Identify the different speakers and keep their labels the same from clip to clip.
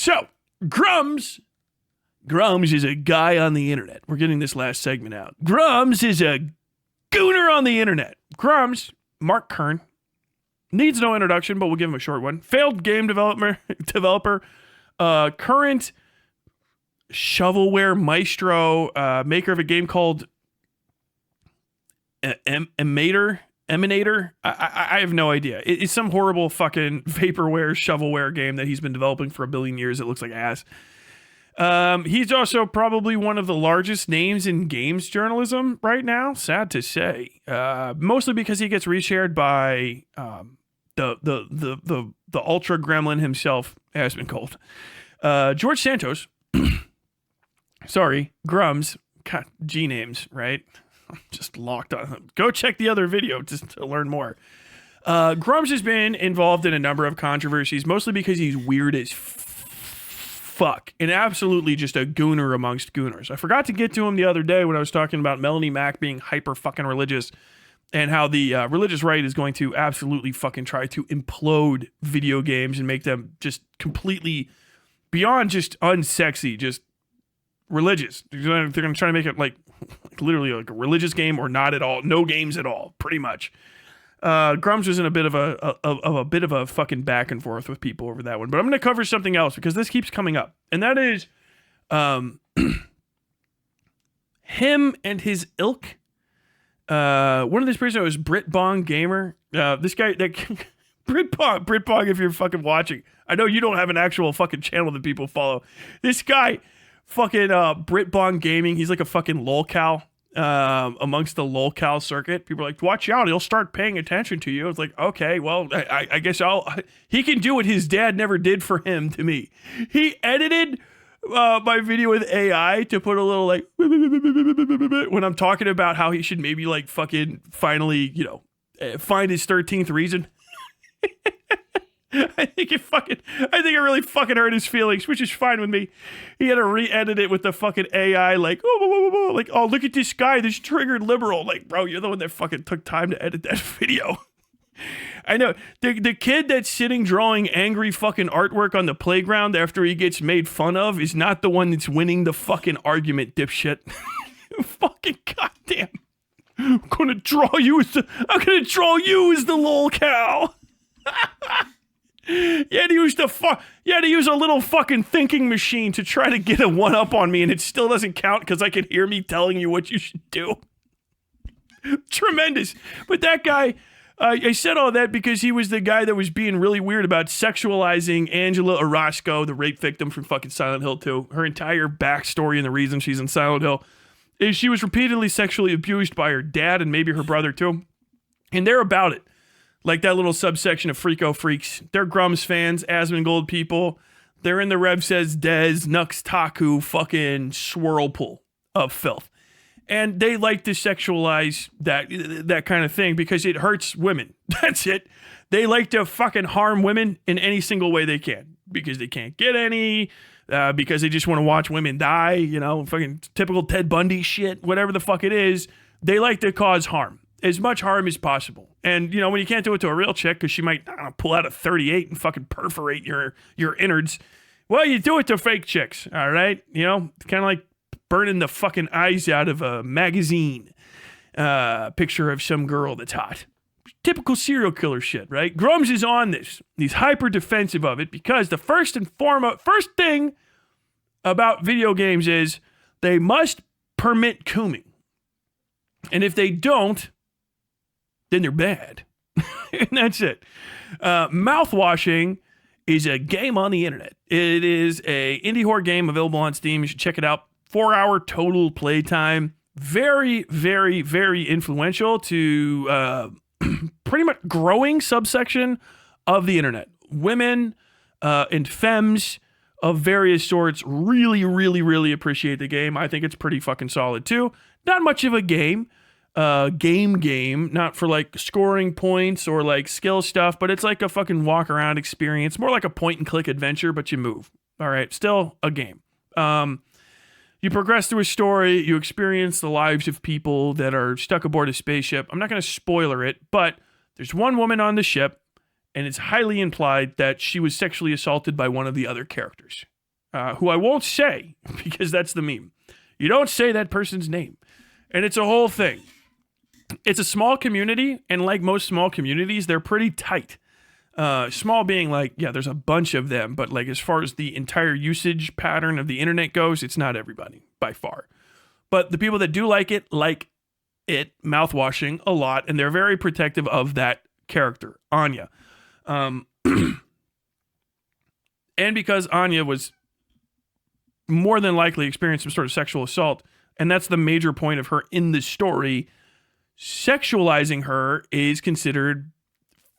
Speaker 1: So, Grummz is a guy on the internet. We're getting this last segment out. Grummz is a gooner on the internet. Grummz, Mark Kern, needs no introduction, but we'll give him a short one. Failed game developer, current shovelware maestro, maker of a game called Emanator. I have no idea. It's some horrible fucking vaporware, shovelware game that he's been developing for a billion years. It looks like ass. He's also probably one of the largest names in games journalism right now. Sad to say, mostly because he gets reshared by the ultra gremlin himself, has been called George Santos. Sorry, Grummz. God, G names, right? I'm just locked on him. Go check the other video just to learn more. Grummz has been involved in a number of controversies, mostly because he's weird as fuck and absolutely just a gooner amongst gooners. I forgot to get to him the other day when I was talking about Melanie Mack being hyper fucking religious and how the religious right is going to absolutely fucking try to implode video games and make them just completely beyond just unsexy, just religious. They're going to try to make it like literally like a religious game or not at all. No games at all, pretty much. Grummz was in a bit of a fucking back and forth with people over that one. But I'm going to cover something else because this keeps coming up. And that is him and his ilk. One of these person was Britbong Gamer. This guy, that Britbong, if you're fucking watching. I know you don't have an actual fucking channel that people follow. This guy, fucking Britbong Gaming, he's like a fucking lolcow. Amongst the lolcow circuit, people are like, watch out, he'll start paying attention to you. It's like, okay, well, I guess he can do what his dad never did for him to me. He edited my video with AI to put a little like when I'm talking about how he should maybe like fucking finally, find his 13th reason. I think it really fucking hurt his feelings, which is fine with me. He had to re-edit it with the fucking AI, like, oh, look at this guy, this triggered liberal. Like, bro, you're the one that fucking took time to edit that video. I know. The kid that's sitting drawing angry fucking artwork on the playground after he gets made fun of is not the one that's winning the fucking argument, dipshit. Fucking goddamn. I'm gonna draw you as the lol cow. You had to use a little fucking thinking machine to try to get a one-up on me, and it still doesn't count because I can hear me telling you what you should do. Tremendous. But that guy, I said all that because he was the guy that was being really weird about sexualizing Angela Orozco, the rape victim from fucking Silent Hill 2. Her entire backstory and the reason she's in Silent Hill is she was repeatedly sexually abused by her dad and maybe her brother too. And they're about it. Like that little subsection of Freako Freaks. They're Grummz fans, Asmongold people. They're in the Rev Says Dez, Nux Taku fucking swirlpool of filth. And they like to sexualize that kind of thing because it hurts women. That's it. They like to fucking harm women in any single way they can. Because they can't get any, because they just want to watch women die, fucking typical Ted Bundy shit, whatever the fuck it is. They like to cause harm. As much harm as possible. And, when you can't do it to a real chick because she might, pull out a 38 and fucking perforate your innards, well, you do it to fake chicks, all right? Kind of like burning the fucking eyes out of a magazine picture of some girl that's hot. Typical serial killer shit, right? Grummz is on this. He's hyper defensive of it because the first thing about video games is they must permit cooming. And if they don't, then they're bad. And that's it. Mouthwashing is a game on the internet. It is a indie horror game available on Steam. You should check it out. 4-hour total playtime. Very, very, very influential to pretty much growing subsection of the internet. Women and femmes of various sorts really, really, really appreciate the game. I think it's pretty fucking solid too. Not much of a game. Game, not for like scoring points or like skill stuff, but it's like a fucking walk around experience, more like a point and click adventure, but you move. All right. Still a game. You progress through a story, you experience the lives of people that are stuck aboard a spaceship. I'm not going to spoiler it, but there's one woman on the ship and it's highly implied that she was sexually assaulted by one of the other characters. who I won't say because that's the meme. You don't say that person's name. And it's a whole thing. It's a small community, and like most small communities, they're pretty tight. Small being like, yeah, there's a bunch of them, but like as far as the entire usage pattern of the internet goes, it's not everybody by far. But the people that do like it, Mouthwashing a lot, and they're very protective of that character, Anya. And because Anya was more than likely experienced some sort of sexual assault, and that's the major point of her in the story, sexualizing her is considered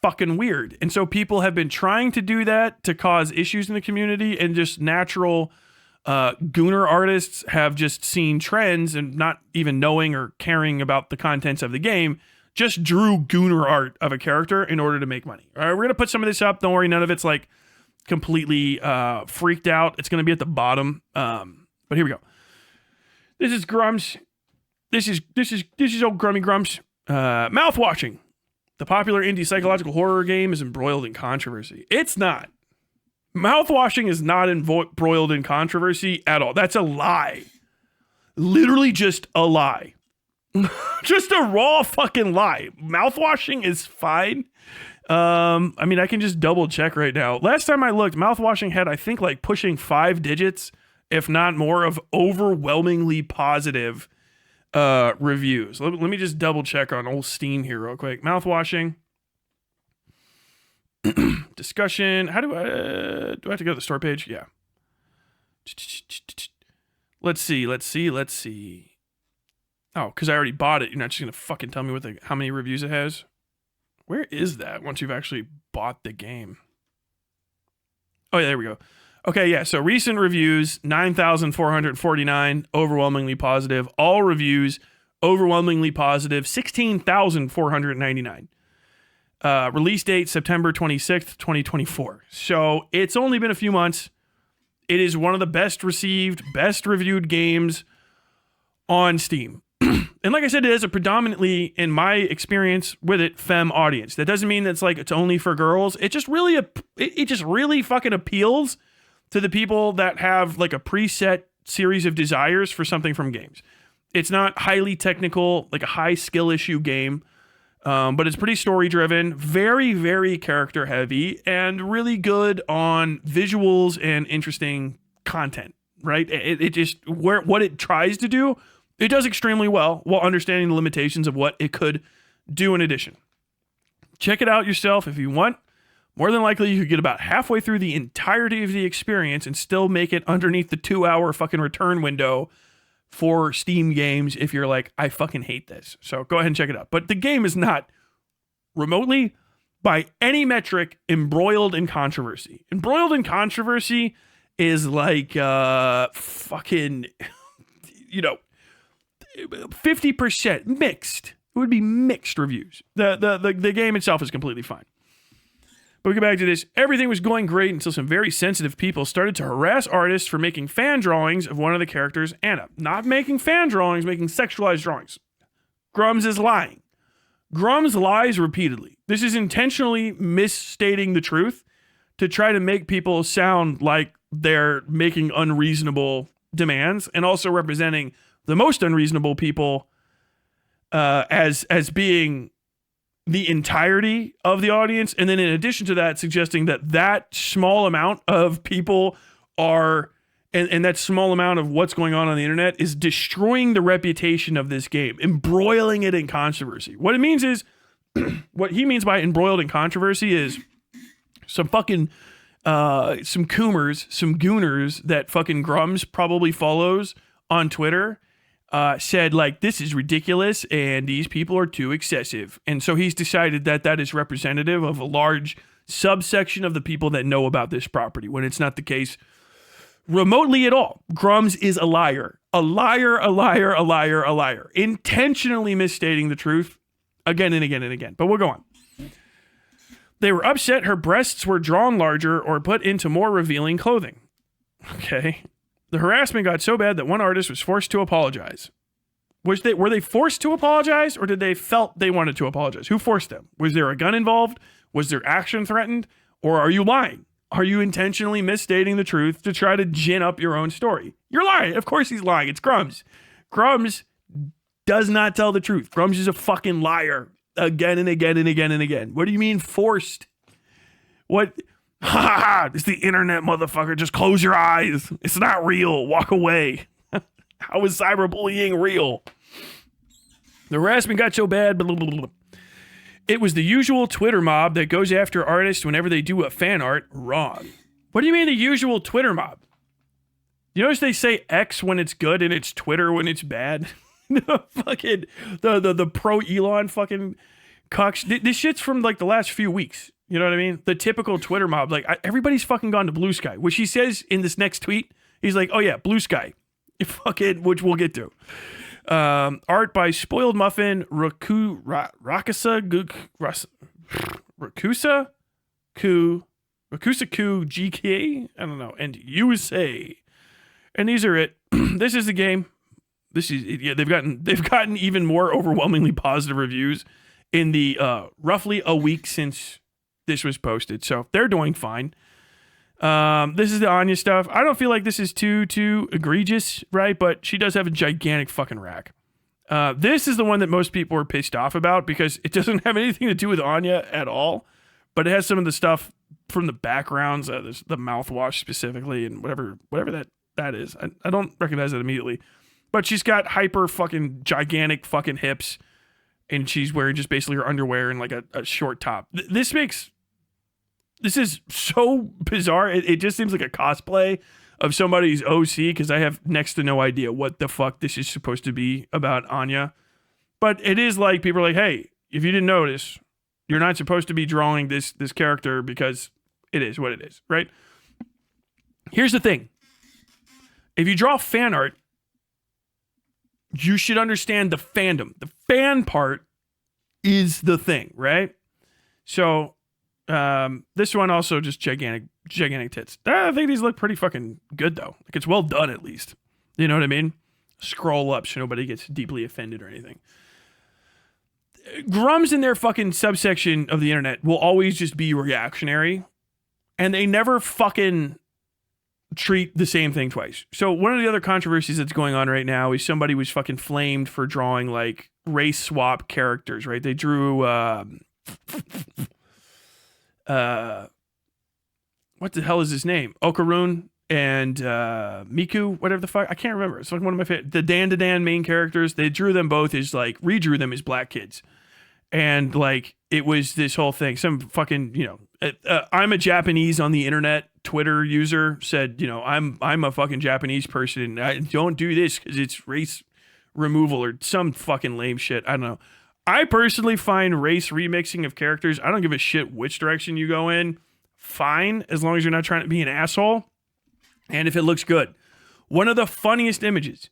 Speaker 1: fucking weird. And so people have been trying to do that to cause issues in the community, and just natural Gooner artists have just seen trends and not even knowing or caring about the contents of the game, just drew Gooner art of a character in order to make money. All right, we're going to put some of this up. Don't worry, none of it's like completely freaked out. It's going to be at the bottom. But here we go. This is Grummz. This is old Grummy Grummz. Mouthwashing. The popular indie psychological horror game is embroiled in controversy. It's not. Mouthwashing is not embroiled in controversy at all. That's a lie. Literally just a lie. Just a raw fucking lie. Mouthwashing is fine. I mean, I can just double check right now. Last time I looked, Mouthwashing had, I think, like pushing 5 digits, if not more, of overwhelmingly positive reviews. Let me just double check on old Steam here real quick. Mouthwashing. Discussion. How do I have to go to the store page? Yeah. Let's see. Oh, because I already bought it. You're not just going to fucking tell me how many reviews it has? Where is that once you've actually bought the game? Oh, yeah, there we go. Okay, yeah, so recent reviews, 9,449, overwhelmingly positive. All reviews, overwhelmingly positive, 16,499. Release date, September 26th, 2024. So it's only been a few months. It is one of the best received, best reviewed games on Steam. And like I said, it is a predominantly, in my experience with it, femme audience. That doesn't mean it's like it's only for girls. It just really fucking appeals to the people that have like a preset series of desires for something from games. It's not highly technical, like a high skill issue game, but it's pretty story driven, very, very character heavy, and really good on visuals and interesting content, right? It just, what it tries to do, it does extremely well while understanding the limitations of what it could do in addition. Check it out yourself if you want. More than likely, you could get about halfway through the entirety of the experience and still make it underneath the 2-hour fucking return window for Steam games if you're like, I fucking hate this. So go ahead and check it out. But the game is not remotely, by any metric, embroiled in controversy. Embroiled in controversy is like fucking, 50% mixed. It would be mixed reviews. The game itself is completely fine. But we get back to this. Everything was going great until some very sensitive people started to harass artists for making fan drawings of one of the characters, Anna. Not making fan drawings, making sexualized drawings. Grummz is lying. Grummz lies repeatedly. This is intentionally misstating the truth to try to make people sound like they're making unreasonable demands, and also representing the most unreasonable people as being the entirety of the audience. And then in addition to that, suggesting that small amount of people are, and that small amount of what's going on the internet is destroying the reputation of this game, embroiling it in controversy. What it means is, what he means by embroiled in controversy is some fucking, some coomers, some gooners that fucking Grummz probably follows on Twitter, said like, this is ridiculous and these people are too excessive. And so he's decided that is representative of a large subsection of the people that know about this property, when it's not the case remotely at all. Grummz is a liar. A liar, a liar, a liar, a liar. Intentionally misstating the truth again and again and again. But we'll go on. They were upset her breasts were drawn larger or put into more revealing clothing. Okay. The harassment got so bad that one artist was forced to apologize. Were they forced to apologize, or did they felt they wanted to apologize? Who forced them? Was there a gun involved? Was there action threatened? Or are you lying? Are you intentionally misstating the truth to try to gin up your own story? You're lying. Of course he's lying. It's Grummz. Grummz does not tell the truth. Grummz is a fucking liar again and again and again and again. What do you mean forced? What? Ha ha ha. It's the internet, motherfucker. Just close your eyes. It's not real. Walk away. How is cyberbullying real? The harassment got so bad. Blah, blah, blah, blah. It was the usual Twitter mob that goes after artists whenever they do a fan art wrong. What do you mean the usual Twitter mob? You notice they say X when it's good and it's Twitter when it's bad? the pro Elon fucking cucks. This shit's from like the last few weeks. You know what I mean? The typical Twitter mob. Like everybody's fucking gone to Blue Sky. Which he says in this next tweet, he's like, oh yeah, Blue Sky. Which we'll get to. Art by Spoiled Muffin, Rakusa Ku GK, I don't know, and USA. And these are it. This is the game. This is they've gotten even more overwhelmingly positive reviews in the roughly a week since this was posted. So they're doing fine. This is the Anya stuff. I don't feel like this is too egregious, right? But she does have a gigantic fucking rack. This is the one that most people are pissed off about because it doesn't have anything to do with Anya at all, but it has some of the stuff from the backgrounds, the mouthwash specifically, and whatever that is. I don't recognize it immediately, but she's got hyper fucking gigantic fucking hips, and she's wearing just basically her underwear and like a short top. This is so bizarre. It just seems like a cosplay of somebody's OC because I have next to no idea what the fuck this is supposed to be about Anya. But it is like people are like, hey, if you didn't notice, you're not supposed to be drawing this character because it is what it is, right? Here's the thing. If you draw fan art, you should understand the fandom. The fan part is the thing, right? So this one also just gigantic tits. I think these look pretty fucking good though. Like it's well done at least. You know what I mean? Scroll up so nobody gets deeply offended or anything. Grummz in their fucking subsection of the internet will always just be reactionary, and they never fucking treat the same thing twice. So one of the other controversies that's going on right now is somebody was fucking flamed for drawing like race swap characters, right? They drew what the hell is his name? Okarun and Miku, whatever the fuck. I can't remember. It's like one of my favorite. The Dan main characters. They drew them both as like, redrew them as black kids. And like, it was this whole thing. Some fucking, I'm a Japanese on the internet Twitter user said, I'm a fucking Japanese person and I don't do this because it's race removal or some fucking lame shit. I don't know. I personally find race remixing of characters, I don't give a shit which direction you go in, fine, as long as you're not trying to be an asshole, and if it looks good. One of the funniest images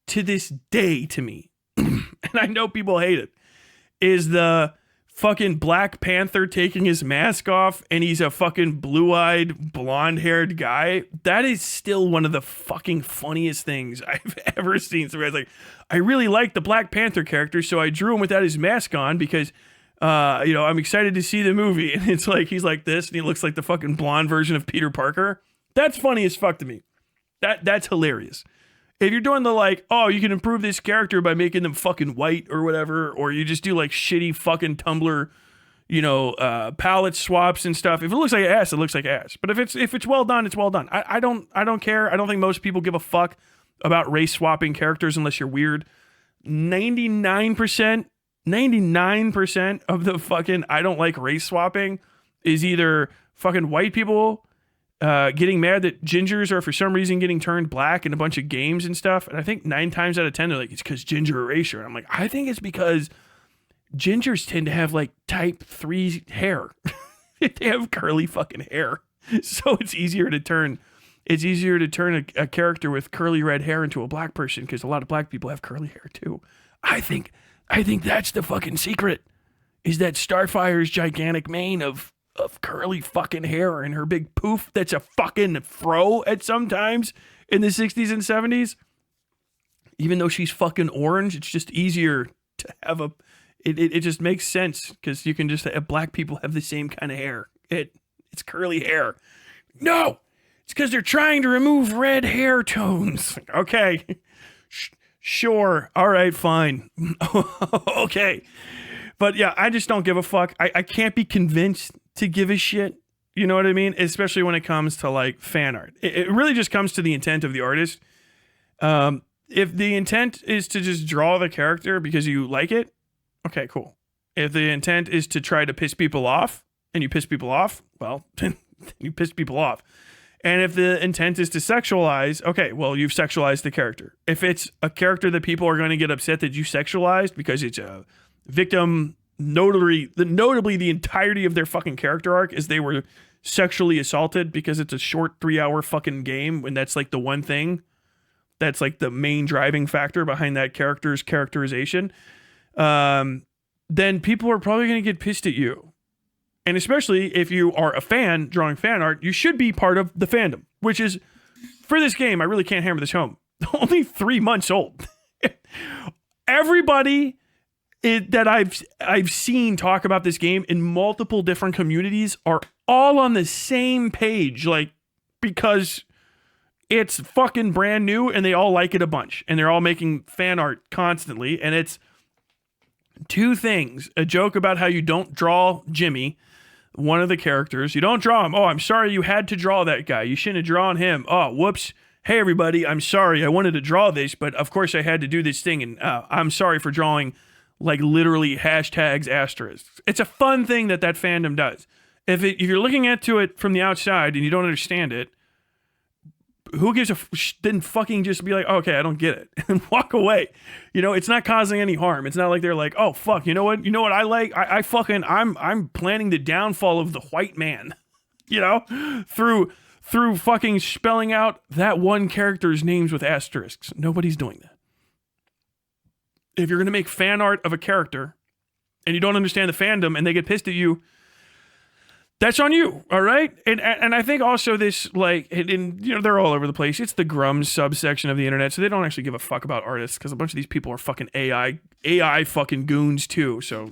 Speaker 1: to this day to me, and I know people hate it, is the fucking Black Panther taking his mask off, and he's a fucking blue-eyed, blonde-haired guy. That is still one of the fucking funniest things I've ever seen. So I was like, I really like the Black Panther character, so I drew him without his mask on because, I'm excited to see the movie. And it's like, he's like this, and he looks like the fucking blonde version of Peter Parker. That's funny as fuck to me. That's hilarious. If you're doing the like, oh, you can improve this character by making them fucking white or whatever, or you just do like shitty fucking Tumblr, palette swaps and stuff. If it looks like ass, it looks like ass. But if it's well done, it's well done. I don't care. I don't think most people give a fuck about race swapping characters unless you're weird. 99% of the fucking I don't like race swapping is either fucking white people getting mad that gingers are for some reason getting turned black in a bunch of games and stuff. And I think 9 times out of 10, they're like, it's because ginger erasure. And I'm like, I think it's because gingers tend to have like type 3 hair. They have curly fucking hair. So it's easier to turn a character with curly red hair into a black person because a lot of black people have curly hair too. I think that's the fucking secret, is that Starfire's gigantic mane of curly fucking hair and her big poof that's a fucking fro at sometimes in the 60s and 70s. Even though she's fucking orange, it's just easier to have it just makes sense because you can just have black people have the same kind of hair. It's curly hair. No, it's because they're trying to remove red hair tones. Okay. Sure. All right, fine. Okay. But yeah, I just don't give a fuck. I can't be convinced to give a shit. You know what I mean? Especially when it comes to like fan art. It really just comes to the intent of the artist. If the intent is to just draw the character because you like it, okay, cool. If the intent is to try to piss people off and you piss people off, well, you piss people off. And if the intent is to sexualize, okay, well, you've sexualized the character. If it's a character that people are going to get upset that you sexualized because it's a victim, notably the entirety of their fucking character arc is they were sexually assaulted because it's a short 3-hour fucking game when that's like the one thing that's like the main driving factor behind that character's characterization, then people are probably going to get pissed at you. And especially if you are a fan drawing fan art, you should be part of the fandom, which is, for this game, I really can't hammer this home, only 3 months old. Everybody that I've seen talk about this game in multiple different communities are all on the same page, like, because it's fucking brand new and they all like it a bunch and they're all making fan art constantly. And it's two things: a joke about how you don't draw Jimmy, one of the characters. You don't draw him. Oh, I'm sorry you had to draw that guy. You shouldn't have drawn him. Oh, whoops. Hey, everybody, I'm sorry. I wanted to draw this, but of course I had to do this thing. And I'm sorry for drawing like literally hashtags asterisks. It's a fun thing that fandom does. If you're looking into it from the outside and you don't understand it, who gives a then fucking just be like, okay, I don't get it, and walk away. You know, it's not causing any harm. It's not like they're like, oh fuck, you know what I like? I'm planning the downfall of the white man, you know, through fucking spelling out that one character's names with asterisks. Nobody's doing that. If you're gonna make fan art of a character and you don't understand the fandom and they get pissed at you, that's on you, all right? And I think also this, like, and you know, they're all over the place. It's the Grummz subsection of the internet, so they don't actually give a fuck about artists because a bunch of these people are fucking AI fucking goons too. So,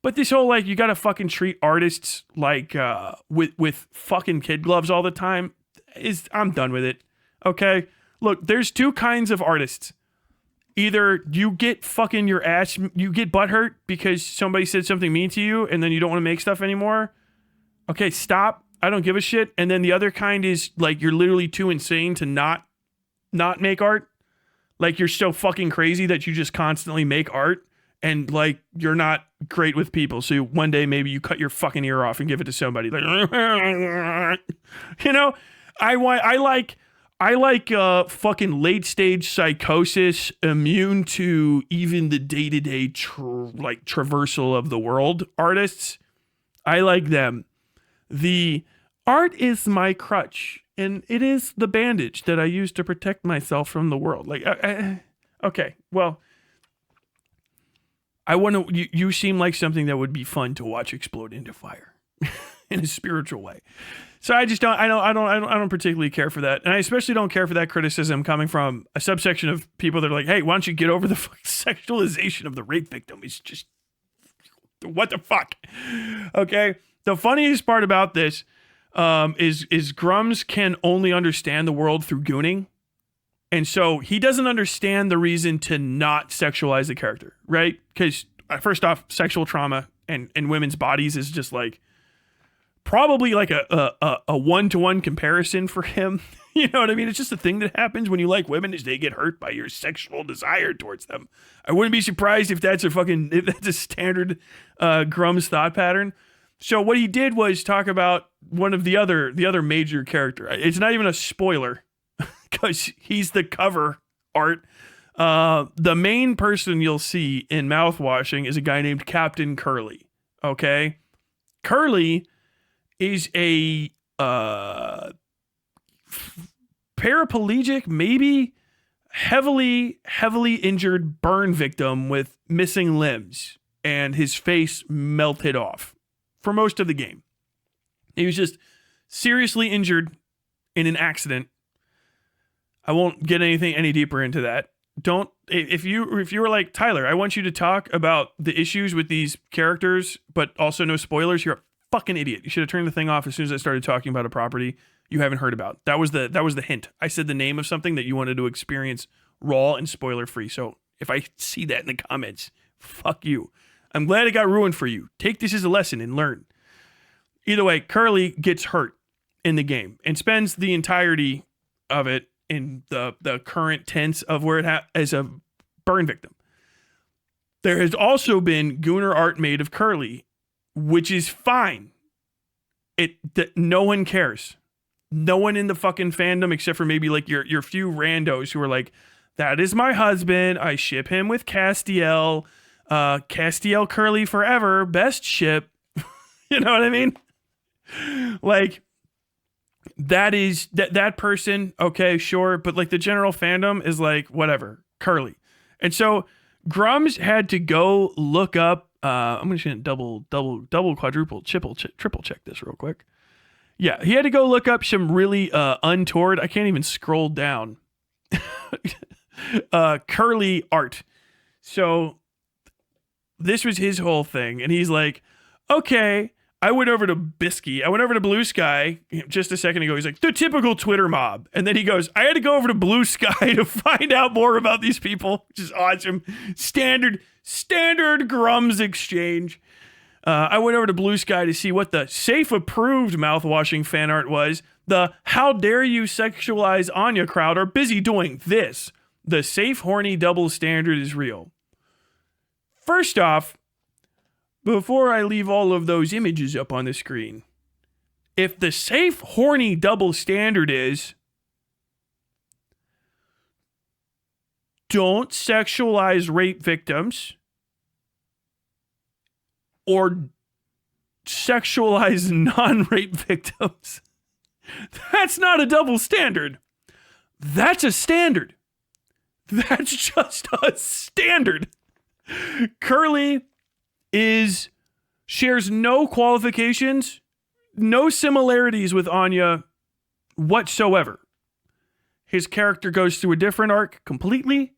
Speaker 1: but this whole, like, you gotta fucking treat artists like with fucking kid gloves all the time I'm done with it. Okay, look, there's two kinds of artists. Either you get fucking you get butthurt because somebody said something mean to you and then you don't want to make stuff anymore. Okay, stop. I don't give a shit. And then the other kind is like you're literally too insane to not make art. Like you're so fucking crazy that you just constantly make art and like you're not great with people. So one day maybe you cut your fucking ear off and give it to somebody. Like, you know, I like fucking late stage psychosis, immune to even the day-to-day traversal of the world artists. I like them. The art is my crutch, and it is the bandage that I use to protect myself from the world. Like, okay, well, I want to. You seem like something that would be fun to watch explode into fire in a spiritual way. So I just don't. I don't particularly care for that, and I especially don't care for that criticism coming from a subsection of people that are like, "Hey, why don't you get over the sexualization of the rape victim?" It's just what the fuck. Okay. The funniest part about this is Grummz can only understand the world through gooning, and so he doesn't understand the reason to not sexualize the character, right? Because first off, sexual trauma and women's bodies is just like. Probably like a one-to-one comparison for him. You know what I mean? It's just a thing that happens when you like women is they get hurt by your sexual desire towards them. I wouldn't be surprised if that's a standard Grummz thought pattern. So what he did was talk about one of the other major character. It's not even a spoiler because he's the cover art. The main person you'll see in Mouthwashing is a guy named Captain Curly. Okay? Curly is a paraplegic, maybe heavily injured burn victim with missing limbs, and his face melted off for most of the game. He was just seriously injured in an accident. I won't get any deeper into that. If you were like, Tyler, I want you to talk about the issues with these characters, but also no spoilers, you're a fucking idiot. You should have turned the thing off as soon as I started talking about a property you haven't heard about. That was the hint. I said the name of something that you wanted to experience raw and spoiler free. So if I see that in the comments, fuck you. I'm glad it got ruined for you. Take this as a lesson and learn. Either way, Curly gets hurt in the game and spends the entirety of it in the current tense of where it as a burn victim. There has also been Gooner art made of Curly, which is fine. No one cares. No one in the fucking fandom, except for maybe like your few randos who are like, that is my husband. I ship him with Castiel. Castiel Curly forever. Best ship. You know what I mean? Like, that is that person. Okay, sure. But like the general fandom is like, whatever, Curly. And so Grummz had to go look up. I'm going to double, quadruple, triple check this real quick. Yeah, he had to go look up some really untoward, I can't even scroll down, Curly art. So this was his whole thing. And he's like, okay, I went over to Blue Sky just a second ago. He's like, the typical Twitter mob. And then he goes, I had to go over to Blue Sky to find out more about these people, which is awesome. Standard Grummz exchange. I went over to Blue Sky to see what the safe approved mouthwashing fan art was. The how dare you sexualize Anya crowd are busy doing this. The safe horny double standard is real. First off, before I leave all of those images up on the screen, if the safe horny double standard is don't sexualize rape victims or sexualize non-rape victims, that's not a double standard. That's a standard. That's just a standard. Curly shares no qualifications, no similarities with Anya whatsoever. His character goes through a different arc completely.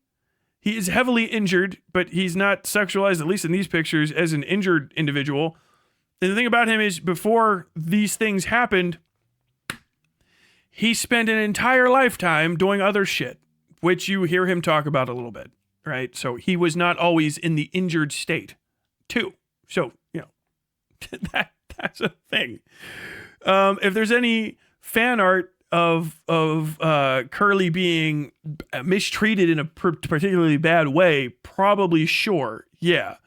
Speaker 1: He is heavily injured, but he's not sexualized, at least in these pictures, as an injured individual. And the thing about him is, before these things happened, he spent an entire lifetime doing other shit, which you hear him talk about a little bit, right? So he was not always in the injured state, too. So, you know, that's a thing. If there's any fan art of Curly being mistreated in a particularly bad way, probably sure. Yeah.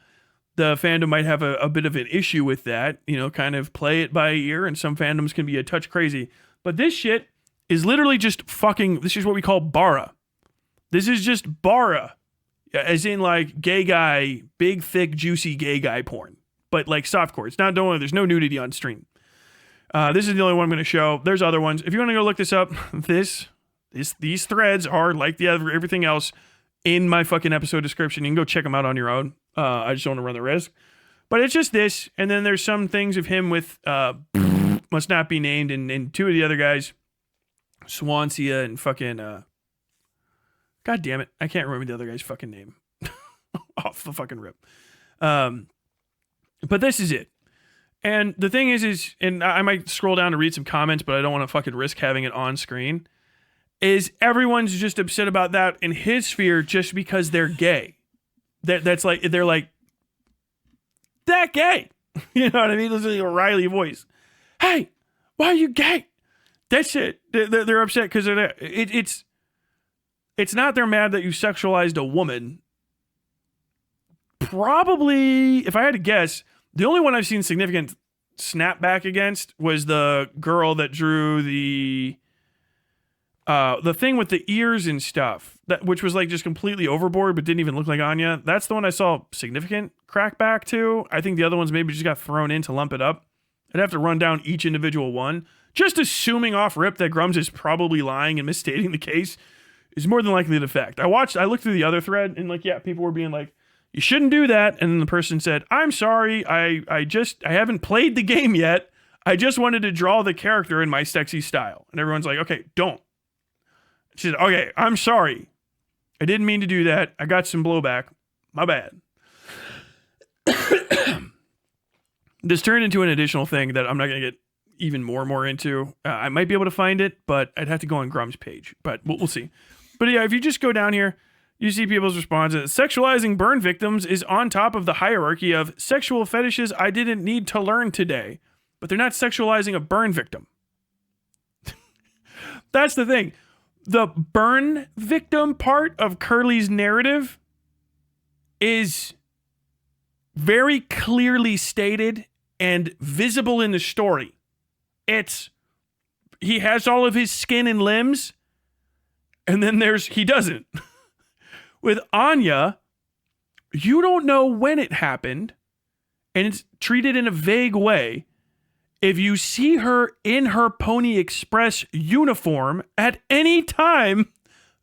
Speaker 1: The fandom might have a bit of an issue with that, you know, kind of play it by ear, and some fandoms can be a touch crazy. But this shit is literally just fucking, this is what we call bara. This is just bara. As in like gay guy, big, thick, juicy gay guy porn. But like softcore. It's not, there's no nudity on stream. This is the only one I'm going to show. There's other ones. If you want to go look this up, these threads are like everything else in my fucking episode description. You can go check them out on your own. I just don't want to run the risk. But it's just this. And then there's some things of him with must not be named. And two of the other guys, Swansea and fucking... God damn it. I can't remember the other guy's fucking name. Off the fucking rip. But this is it. And the thing is, and I might scroll down to read some comments, but I don't want to fucking risk having it on screen, is everyone's just upset about that in his sphere just because they're gay. That's like, they're like, that gay. You know what I mean? This is like a Riley voice. Hey, why are you gay? That's it. They're upset because it's not they're mad that you sexualized a woman. Probably, if I had to guess, the only one I've seen significant snapback against was the girl that drew the thing with the ears and stuff, which was like just completely overboard but didn't even look like Anya. That's the one I saw significant crackback to. I think the other ones maybe just got thrown in to lump it up. I'd have to run down each individual one. Just assuming off rip that Grummz is probably lying and misstating the case is more than likely the fact. I looked through the other thread and like, yeah, people were being like, you shouldn't do that. And then the person said, I'm sorry. I haven't played the game yet. I just wanted to draw the character in my sexy style. And everyone's like, okay, don't. She said, okay, I'm sorry. I didn't mean to do that. I got some blowback. My bad. This turned into an additional thing that I'm not going to get even more into. I might be able to find it, but I'd have to go on Grummz page. But we'll see. But yeah, if you just go down here, you see people's responses. Sexualizing burn victims is on top of the hierarchy of sexual fetishes I didn't need to learn today. But they're not sexualizing a burn victim. That's the thing. The burn victim part of Curly's narrative is very clearly stated and visible in the story. He has all of his skin and limbs, and then he doesn't. With Anya, you don't know when it happened, and it's treated in a vague way. If you see her in her Pony Express uniform at any time,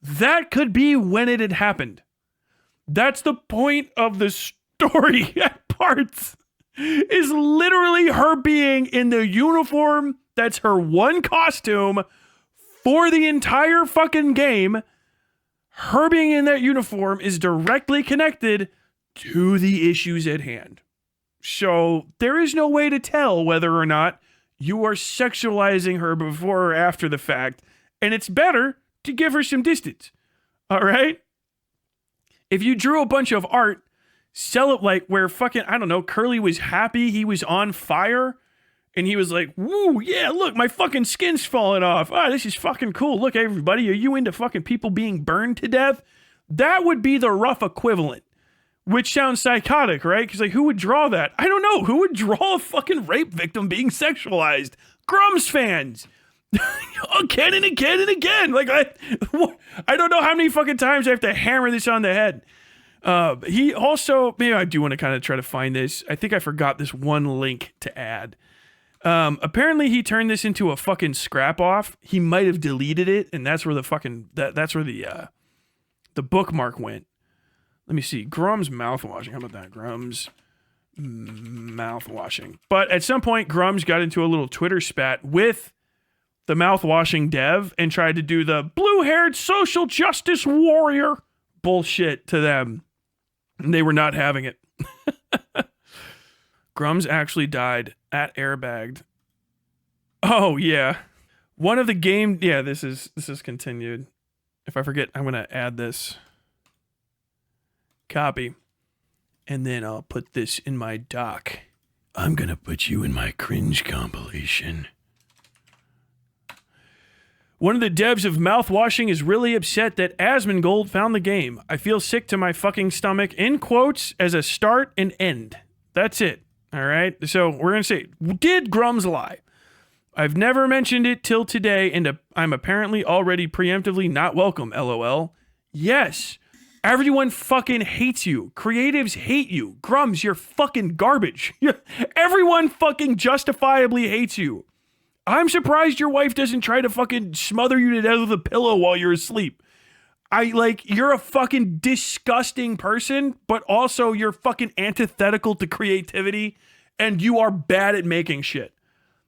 Speaker 1: that could be when it had happened. That's the point of the story at parts, is literally her being in the uniform that's her one costume for the entire fucking game. Her being in that uniform is directly connected to the issues at hand. So there is no way to tell whether or not you are sexualizing her before or after the fact. And it's better to give her some distance. All right? If you drew a bunch of art, sell it like where fucking, I don't know, Curly was happy, he was on fire, and he was like, woo, yeah, look, my fucking skin's falling off. Ah, this is fucking cool. Look, everybody, are you into fucking people being burned to death? That would be the rough equivalent. Which sounds psychotic, right? Because, like, who would draw that? I don't know. Who would draw a fucking rape victim being sexualized? Grummz fans. Again and again and again. Like, I don't know how many fucking times I have to hammer this on the head. He also, maybe I do want to kind of try to find this. I think I forgot this one link to add. Apparently he turned this into a fucking scrap off. He might have deleted it, and that's where the fucking, that's where the bookmark went. Let me see. Grummz mouthwashing. How about that? Grummz mouthwashing. But at some point, Grummz got into a little Twitter spat with the mouthwashing dev and tried to do the blue-haired social justice warrior bullshit to them. And they were not having it. Grummz actually died at Airbagged. Oh, yeah. One of the game... Yeah, this is continued. If I forget, I'm going to add this. Copy. And then I'll put this in my doc. I'm gonna put you in my cringe compilation. One of the devs of Mouthwashing is really upset that Asmongold found the game. I feel sick to my fucking stomach, in quotes, as a start and end. That's it. All right? So we're gonna say, did Grummz lie? I've never mentioned it till today, and I'm apparently already preemptively not welcome, LOL. Yes. Everyone fucking hates you. Creatives hate you. Grummz, you're fucking garbage. Everyone fucking justifiably hates you. I'm surprised your wife doesn't try to fucking smother you to death with a pillow while you're asleep. You're a fucking disgusting person, but also you're fucking antithetical to creativity, and you are bad at making shit.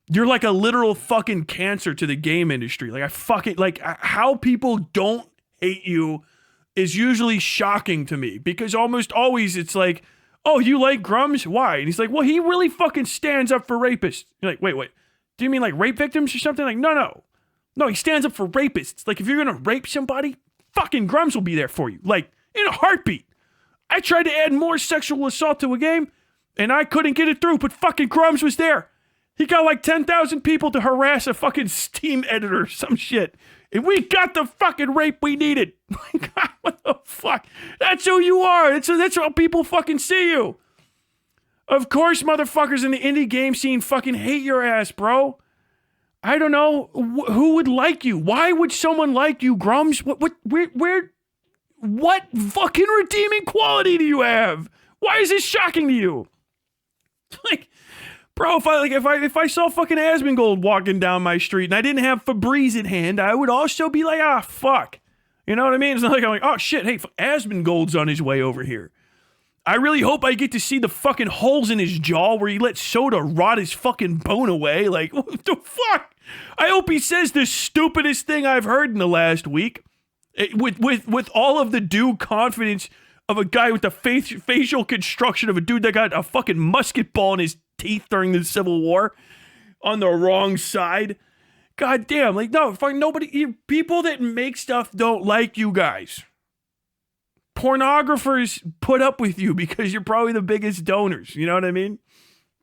Speaker 1: You're like a literal fucking cancer to the game industry. How people don't hate you is usually shocking to me, because almost always it's like, oh, you like Grummz? Why? And he's like, well, he really fucking stands up for rapists. You're like, wait. Do you mean like rape victims or something? Like, no. No, he stands up for rapists. Like, if you're going to rape somebody, fucking Grummz will be there for you. Like, in a heartbeat. I tried to add more sexual assault to a game, and I couldn't get it through, but fucking Grummz was there. He got like 10,000 people to harass a fucking Steam editor or some shit. And we got the fucking rape we needed. What the fuck? That's who you are. That's how people fucking see you. Of course, motherfuckers in the indie game scene fucking hate your ass, bro. I don't know. Who would like you? Why would someone like you, Grummz? What fucking redeeming quality do you have? Why is this shocking to you? Like, bro, if I saw fucking Asmongold walking down my street and I didn't have Febreze at hand, I would also be like, fuck. You know what I mean? It's not like I'm like, oh shit, hey, Asmongold's on his way over here. I really hope I get to see the fucking holes in his jaw where he let soda rot his fucking bone away. Like, what the fuck? I hope he says the stupidest thing I've heard in the last week. With all of the due confidence of a guy with the facial construction of a dude that got a fucking musket ball in his teeth during the Civil War on the wrong side. God damn, like, no, fucking nobody, people that make stuff don't like you guys. Pornographers put up with you because you're probably the biggest donors. You know what I mean?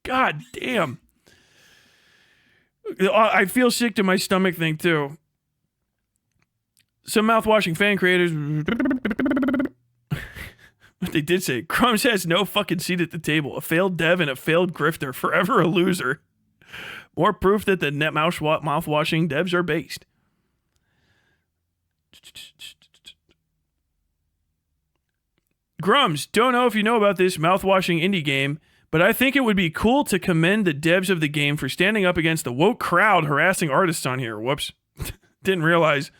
Speaker 1: God damn. I feel sick to my stomach thing too. Some mouthwashing fan creators. They did say, Grummz has no fucking seat at the table. A failed dev and a failed grifter. Forever a loser. More proof that the net mouthwashing devs are based. Grummz, don't know if you know about this mouthwashing indie game, but I think it would be cool to commend the devs of the game for standing up against the woke crowd harassing artists on here. Whoops. Didn't realize.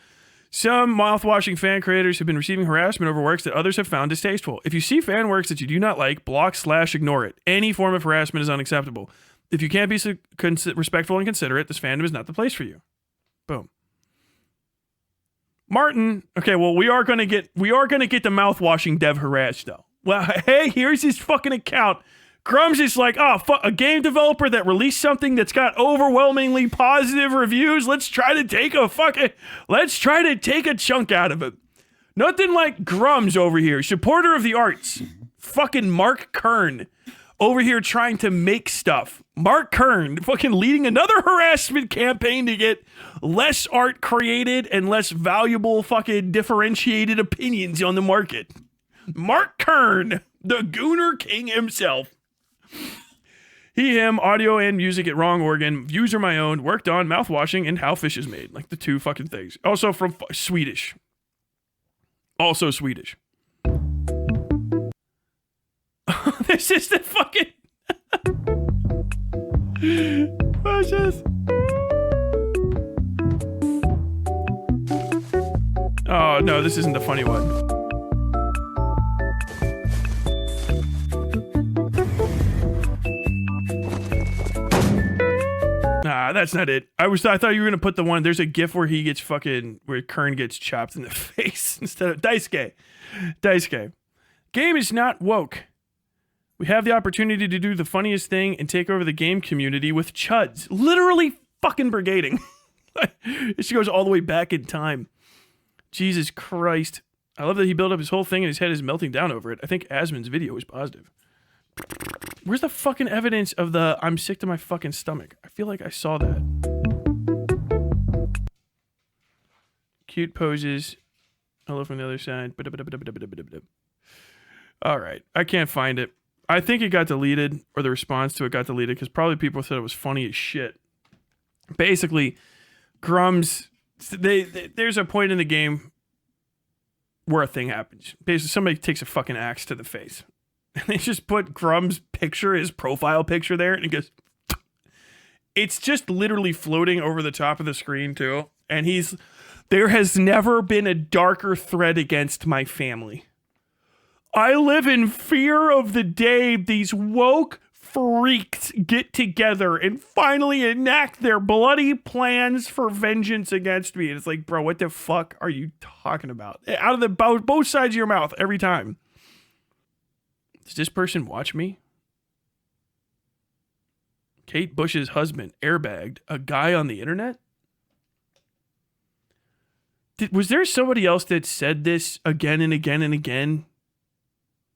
Speaker 1: Some mouthwashing fan creators have been receiving harassment over works that others have found distasteful. If you see fan works that you do not like, block/ignore it. Any form of harassment is unacceptable. If you can't be respectful and considerate, this fandom is not the place for you. Boom. Martin, okay, well, we are gonna get the mouthwashing dev harassed though. Well, hey, here's his fucking account. Grummz is like, oh, fuck, a game developer that released something that's got overwhelmingly positive reviews. Let's try to take a chunk out of it. Nothing like Grummz over here, supporter of the arts. Fucking Mark Kern over here trying to make stuff. Mark Kern fucking leading another harassment campaign to get less art created and less valuable fucking differentiated opinions on the market. Mark Kern, the Gooner King himself. He, him, audio and music at Wrong Organ, views are my own, worked on mouthwashing and how fish is made. Like the two fucking things. Also from Swedish. Also Swedish. This is the fucking... What's this? Oh, no, this isn't the funny one. Nah, that's not it. I thought you were gonna put the one. There's a GIF where where Kern gets chopped in the face instead of Daisuke. Game is not woke. We have the opportunity to do the funniest thing and take over the game community with chuds. Literally fucking brigading. She goes all the way back in time. Jesus Christ. I love that he built up his whole thing and his head is melting down over it. I think Asmon's video was positive. Where's the fucking evidence of the I'm sick to my fucking stomach? I feel like I saw that. Cute poses. Hello from the other side. All right. I can't find it. I think it got deleted, or the response to it got deleted, because probably people said it was funny as shit. Basically, Grummz, there's a point in the game where a thing happens. Basically, somebody takes a fucking axe to the face. And they just put Grummz' picture, his profile picture there, and it goes... It's just literally floating over the top of the screen, too. And there has never been a darker threat against my family. I live in fear of the day these woke freaks get together and finally enact their bloody plans for vengeance against me. And it's like, bro, what the fuck are you talking about? Out of the both sides of your mouth every time. Does this person watch me? Kate Bush's husband airbagged a guy on the internet? Was there somebody else that said this again and again and again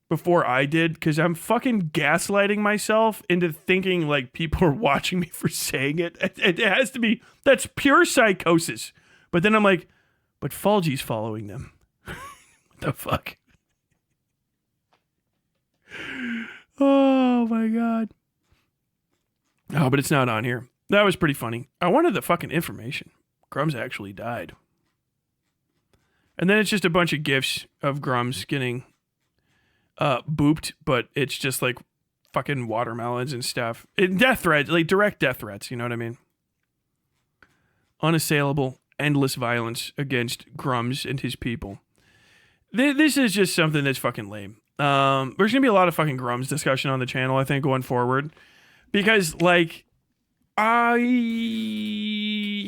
Speaker 1: before I did? Because I'm fucking gaslighting myself into thinking like people are watching me for saying it. It has to be, that's pure psychosis. But then I'm like, but Fulgi's following them. What the fuck? Oh my God. Oh, but it's not on here. That was pretty funny. I wanted the fucking information. Grummz actually died. And then it's just a bunch of GIFs of Grummz getting booped, but it's just like fucking watermelons and stuff. Death threats, like direct death threats, you know what I mean? Unassailable, endless violence against Grummz and his people. This is just something that's fucking lame. There's gonna be a lot of fucking Grummz discussion on the channel, I think, going forward. Because, like,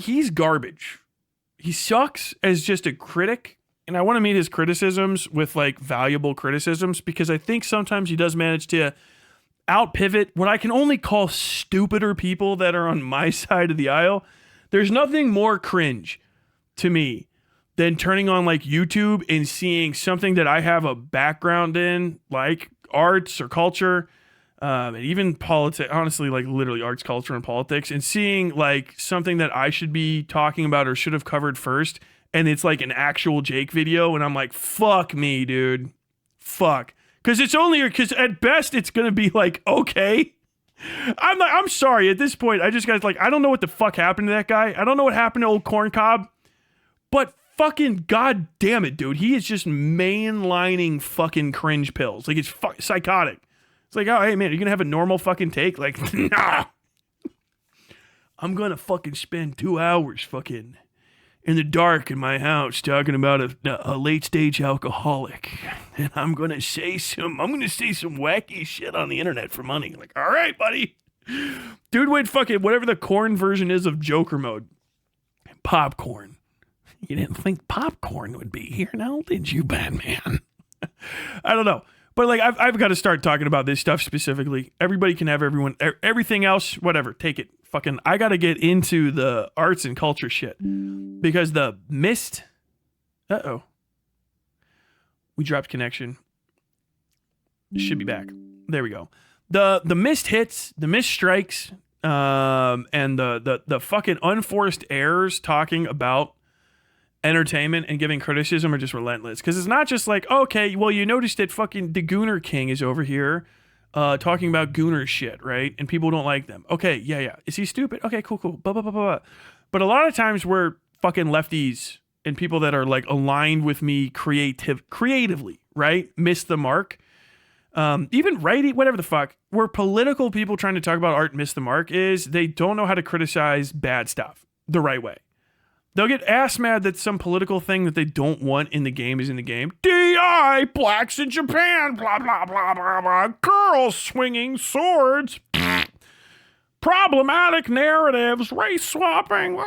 Speaker 1: he's garbage. He sucks as just a critic. And I want to meet his criticisms with, like, valuable criticisms. Because I think sometimes he does manage to out pivot what I can only call stupider people that are on my side of the aisle. There's nothing more cringe to me than turning on like YouTube and seeing something that I have a background in, like arts or culture, and even politics, honestly, like literally arts, culture, and politics, and seeing like something that I should be talking about or should have covered first, and it's like an actual Jake video, and I'm like, fuck me, dude. Fuck. Because because at best it's going to be like, okay. I'm sorry, at this point, I just got like, I don't know what the fuck happened to that guy. I don't know what happened to old Corn Cob, but fucking god damn it, dude. He is just mainlining fucking cringe pills. Like, it's psychotic. It's like, oh, hey, man, are you going to have a normal fucking take? Like, nah. I'm going to fucking spend 2 hours fucking in the dark in my house talking about a late stage alcoholic, and I'm gonna say some wacky shit on the internet for money. Like, all right, buddy. Dude went fucking whatever the corn version is of Joker mode. Popcorn. You didn't think popcorn would be here now, did you, Batman? I don't know. But like, I've got to start talking about this stuff specifically. Everybody can have everything else, whatever, take it. Fucking, I got to get into the arts and culture shit. Because the mist, we dropped connection. Should be back. There we go. The mist hits, the mist strikes, and the fucking unforced errors talking about entertainment and giving criticism are just relentless. Because it's not just like, okay, well, you noticed that fucking the Gooner King is over here talking about Gooner shit, right? And people don't like them. Okay, yeah. Is he stupid? Okay, cool. Blah, blah, blah, blah. But a lot of times we're fucking lefties and people that are like aligned with me creatively, right? Miss the mark. Even righty, whatever the fuck. Where political people trying to talk about art miss the mark is they don't know how to criticize bad stuff the right way. They'll get ass mad that some political thing that they don't want in the game is in the game. DI, blacks in Japan, blah, blah, blah, blah, blah. Girls swinging swords. Problematic narratives, race swapping,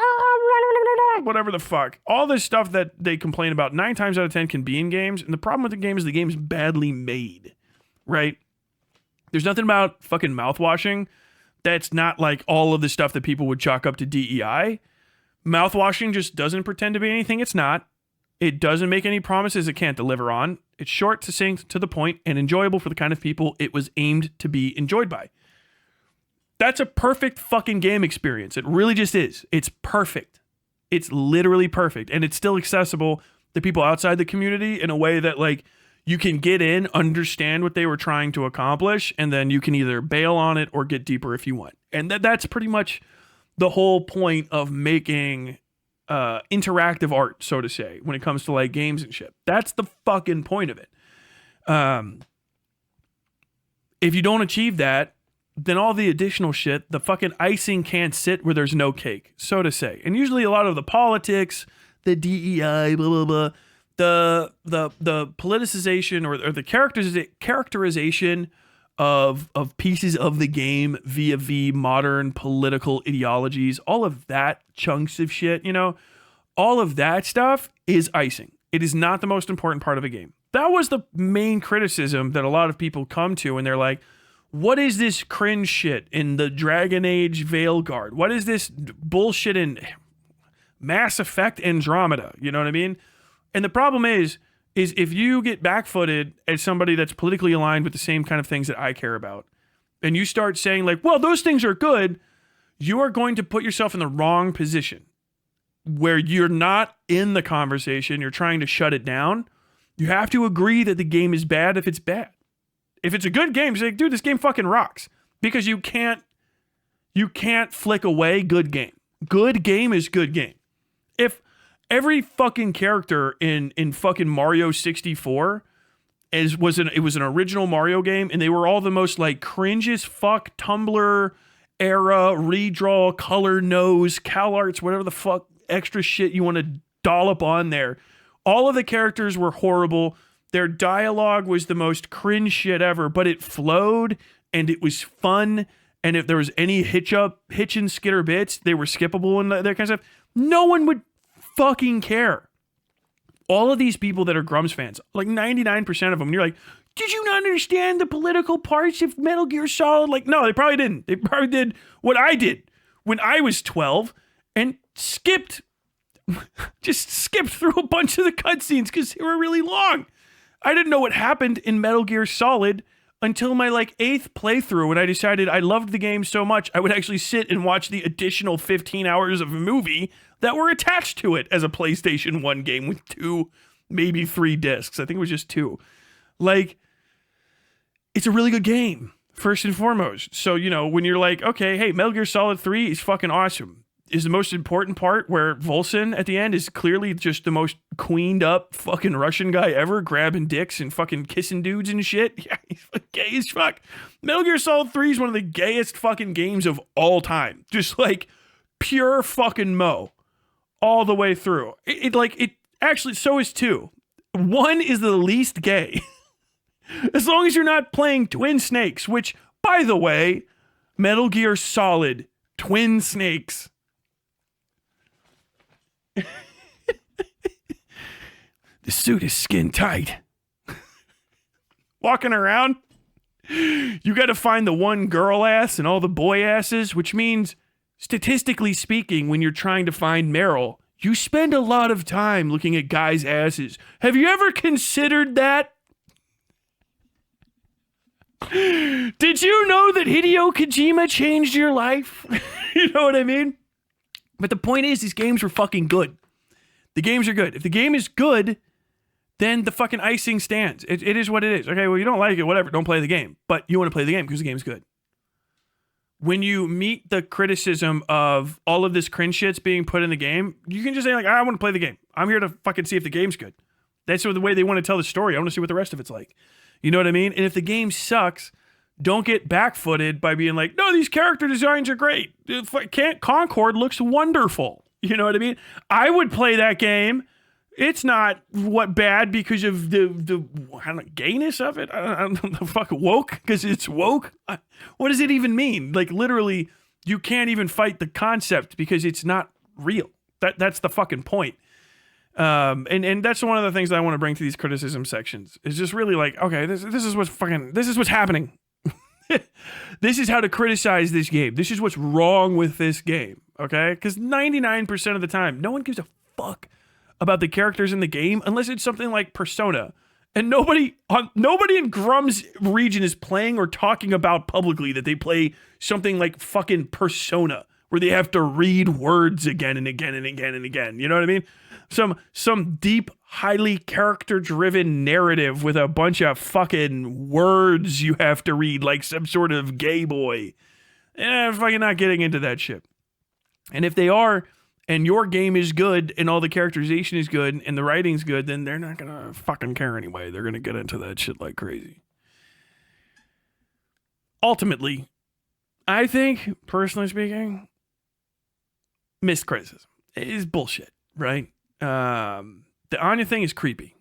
Speaker 1: whatever the fuck. All this stuff that they complain about 9 times out of 10 can be in games. And the problem with the game is the game's badly made, right? There's nothing about fucking mouthwashing that's not like all of the stuff that people would chalk up to DEI. Mouthwashing just doesn't pretend to be anything it's not. It doesn't make any promises it can't deliver on. It's short, succinct, to the point, and enjoyable for the kind of people it was aimed to be enjoyed by. That's a perfect fucking game experience. It really just is. It's perfect. It's literally perfect. And it's still accessible to people outside the community in a way that, like, you can get in, understand what they were trying to accomplish, and then you can either bail on it or get deeper if you want. And that's pretty much the whole point of making interactive art, so to say, when it comes to like games and shit. That's the fucking point of it. If you don't achieve that, then all the additional shit, the fucking icing can't sit where there's no cake, so to say. And usually a lot of the politics, the DEI, blah, blah, blah, the politicization or the characterization of pieces of the game via modern political ideologies, all of that chunks of shit, you know, all of that stuff is icing. It is not the most important part of a game. That was the main criticism that a lot of people come to, and they're like, what is this cringe shit in the Dragon Age Veilguard? What is this bullshit in Mass Effect Andromeda? You know what I mean? And the problem is if you get backfooted as somebody that's politically aligned with the same kind of things that I care about, and you start saying like, well, those things are good, you are going to put yourself in the wrong position where you're not in the conversation. You're trying to shut it down. You have to agree that the game is bad if it's bad. If it's a good game, you're like, dude, this game fucking rocks. Because you can't flick away good game. Good game is good game. If every fucking character in fucking Mario 64 it was an original Mario game, and they were all the most like cringe as fuck Tumblr era redraw color nose CalArts, whatever the fuck extra shit you want to dollop on there. All of the characters were horrible. Their dialogue was the most cringe shit ever, but it flowed and it was fun. And if there was any hitch and skitter bits, they were skippable and that kind of stuff. No one would fucking care. All of these people that are Grummz fans, like 99% of them, and you're like, did you not understand the political parts of Metal Gear Solid? Like, no, they probably didn't. They probably did what I did when I was 12 and just skipped through a bunch of the cutscenes because they were really long. I didn't know what happened in Metal Gear Solid until my like 8th playthrough, when I decided I loved the game so much I would actually sit and watch the additional 15 hours of a movie that were attached to it as a PlayStation 1 game with 2, maybe 3 discs. I think it was just 2. Like, it's a really good game, first and foremost. So, you know, when you're like, okay, hey, Metal Gear Solid 3 is fucking awesome. Is the most important part where Volson at the end is clearly just the most queened up fucking Russian guy ever, grabbing dicks and fucking kissing dudes and shit. Yeah, he's gay as fuck. Metal Gear Solid 3 is one of the gayest fucking games of all time. Just like pure fucking mo all the way through. It actually, so is 2. 1 is the least gay. As long as you're not playing Twin Snakes, which, by the way, Metal Gear Solid Twin Snakes. The suit is skin tight. Walking around, you got to find the one girl ass and all the boy asses, which means, statistically speaking, when you're trying to find Meryl, you spend a lot of time looking at guys' asses. Have you ever considered that? Did you know that Hideo Kojima changed your life? You know what I mean? But the point is, these games were fucking good. The games are good. If the game is good, then the fucking icing stands. It is what it is. Okay, well, you don't like it, whatever. Don't play the game. But you want to play the game because the game's good. When you meet the criticism of all of this cringe shit's being put in the game, you can just say, like, I want to play the game. I'm here to fucking see if the game's good. That's the way they want to tell the story. I want to see what the rest of it's like. You know what I mean? And if the game sucks, don't get backfooted by being like, no, these character designs are great. Concord looks wonderful. You know what I mean? I would play that game. It's not bad because of the I don't know, gayness of it. I don't know, the fuck woke because it's woke. What does it even mean? Like, literally, you can't even fight the concept because it's not real. That's the fucking point. And that's one of the things that I want to bring to these criticism sections is just really like, okay, this is what's happening. This is how to criticize this game. This is what's wrong with this game. Okay? Because 99% of the time, no one gives a fuck about the characters in the game unless it's something like Persona. And nobody in Grummz region is playing or talking about publicly that they play something like fucking Persona, where they have to read words again and again and again and again. You know what I mean? Some deep, highly character-driven narrative with a bunch of fucking words you have to read like some sort of gay boy. Fucking not getting into that shit. And if they are, and your game is good, and all the characterization is good, and the writing's good, then they're not gonna fucking care anyway. They're gonna get into that shit like crazy. Ultimately, I think, personally speaking, missed criticism is bullshit, right? The Anya thing is creepy.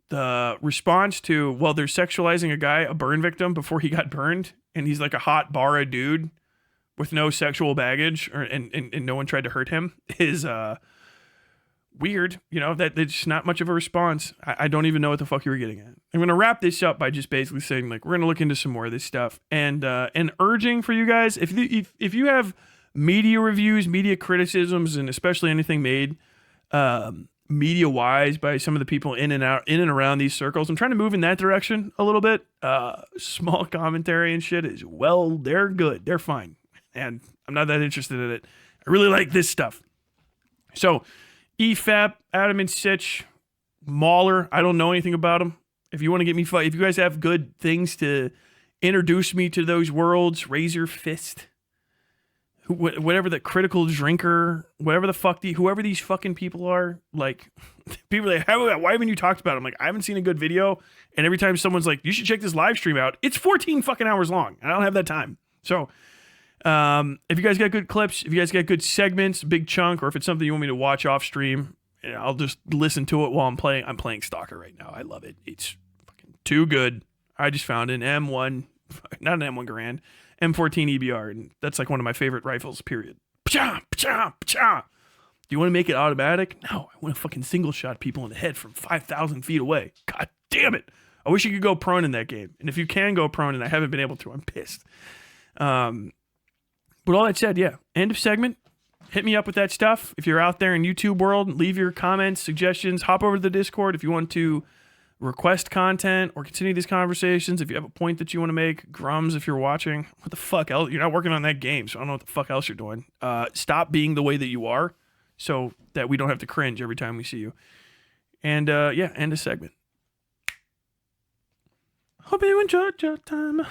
Speaker 1: The response to, well, they're sexualizing a burn victim before he got burned, and he's like a hot bara dude with no sexual baggage, and no one tried to hurt him, is weird. You know, that's not much of a response. I don't even know what the fuck you were getting at. I'm going to wrap this up by just basically saying, like, we're going to look into some more of this stuff, and urging for you guys, if you have media reviews, media criticisms, and especially anything made media wise by some of the people in and around these circles, I'm trying to move in that direction a little bit. Small commentary and shit is, well, they're good, they're fine, and I'm not that interested in it. I really like this stuff. So EFAP, Adam and Sitch, Mauler, I don't know anything about them. If you want to get me if you guys have good things to introduce me to those worlds, Razor Fist, whatever, the Critical Drinker, whatever the fuck whoever these fucking people are, like, people are like, why haven't you talked about it? I'm like, I haven't seen a good video, and every time someone's like, you should check this live stream out, it's 14 fucking hours long. I don't have that time. So if you guys got good clips, if you guys got good segments, big chunk, or if it's something you want me to watch off stream, I'll just listen to it while I'm playing. I'm playing Stalker right now. I love it. It's fucking too good. I just found an M1, not an M1 Garand, M14 EBR, and that's like one of my favorite rifles, period. Pcha, pcha, pcha. Do you want to make it automatic? No, I want to fucking single shot people in the head from 5,000 feet away. God damn it. I wish you could go prone in that game. And if you can go prone, and I haven't been able to, I'm pissed. But all that said, yeah, end of segment. Hit me up with that stuff. If you're out there in YouTube world, leave your comments, suggestions. Hop over to the Discord if you want to request content or continue these conversations. If you have a point that you want to make, Grummz, if you're watching, what the fuck else? You're not working on that game, so I don't know what the fuck else you're doing. Stop being the way that you are so that we don't have to cringe every time we see you. And yeah, end of segment. Hope you enjoyed your time.